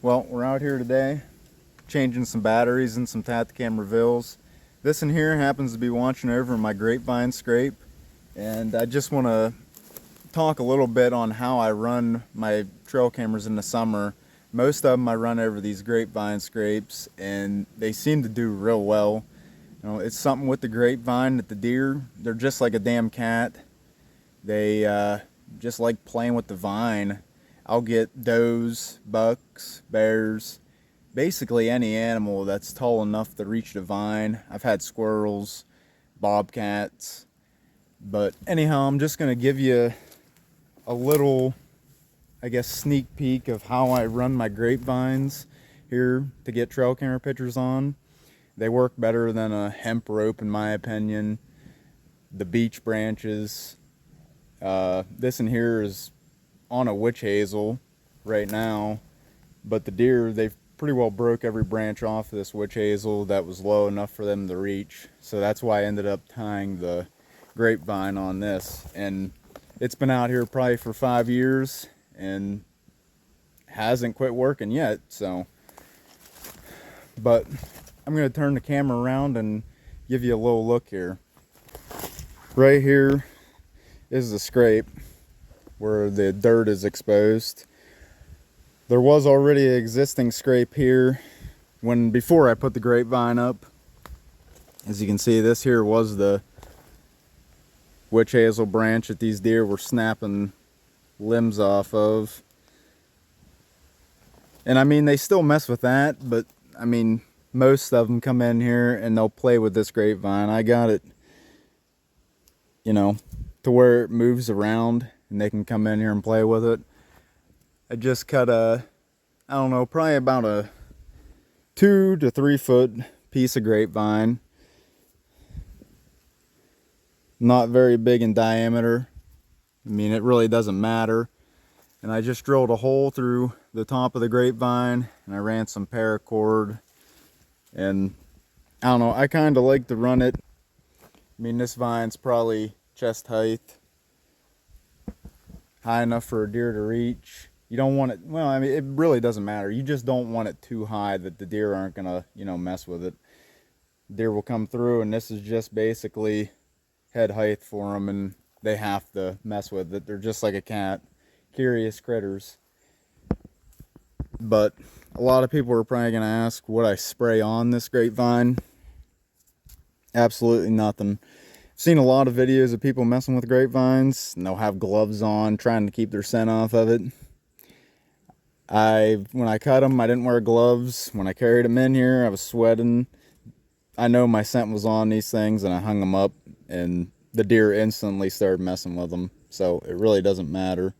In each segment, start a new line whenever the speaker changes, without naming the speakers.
Well, we're out here today changing some batteries and some Tacticam reveals. This in here happens to be watching over my grapevine scrape, and I just want to talk a little bit on how I run my trail cameras in the summer. Most of them I run over these grapevine scrapes, and they seem to do real well. You know, it's something with the grapevine that the deer, they're just like a damn cat. They just like playing with the vine. I'll get does, bucks, bears, basically any animal that's tall enough to reach the vine. I've had squirrels, bobcats. But anyhow, I'm just going to give you a little, I guess, sneak peek of how I run my grapevines here to get trail camera pictures on. They work better than a hemp rope in my opinion. The beech branches. This in here is on a witch hazel right now, but the deer, they've pretty well broke every branch off of this witch hazel that was low enough for them to reach. So that's why I ended up tying the grapevine on this, and it's been out here probably for 5 years and hasn't quit working yet. So, but I'm going to turn the camera around and give you a little look here. Right here is the scrape where the dirt is exposed. There was already an existing scrape here before I put the grapevine up. As you can see, this here was the witch hazel branch that these deer were snapping limbs off of. And I mean, they still mess with that, but I mean, most of them come in here and they'll play with this grapevine. I got it, you know, to where it moves around and they can come in here and play with it. I just cut I don't know, probably about a 2 to 3 foot piece of grapevine. Not very big in diameter. I mean, it really doesn't matter. And I just drilled a hole through the top of the grapevine and I ran some paracord. And I don't know, I kind of like to run it. I mean, this vine's probably chest height, high enough for a deer to reach. You don't want it, well, I mean, it really doesn't matter. You just don't want it too high that the deer aren't gonna, you know, mess with it. Deer will come through, and this is just basically head height for them, and they have to mess with it. They're just like a cat, curious critters. But a lot of people are probably gonna ask what I spray on this grapevine. Absolutely nothing. I've seen a lot of videos of people messing with grapevines, and they'll have gloves on trying to keep their scent off of it. When I cut them, I didn't wear gloves. When I carried them in here, I was sweating. I know my scent was on these things, and I hung them up, and the deer instantly started messing with them. So it really doesn't matter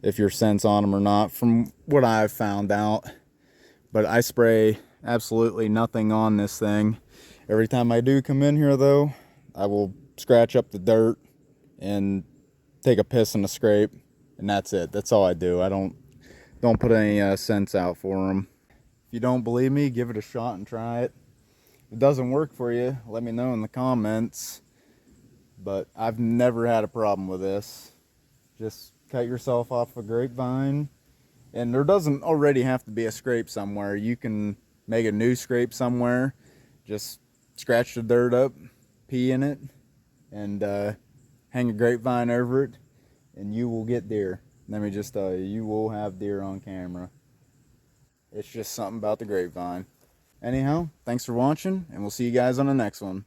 if your scent's on them or not, from what I've found out. But I spray absolutely nothing on this thing. Every time I do come in here, though, I will scratch up the dirt and take a piss in the scrape, and that's it. That's all I do. I don't put any scents out for them. If you don't believe me, give it a shot and try it. If it doesn't work for you, let me know in the comments. But I've never had a problem with this. Just cut yourself off a grapevine, and there doesn't already have to be a scrape somewhere. You can make a new scrape somewhere. Just scratch the dirt up, pee in it, and hang a grapevine over it, and you will get deer. Let me just tell you, you will have deer on camera. It's just something about the grapevine. Anyhow, thanks for watching, and we'll see you guys on the next one.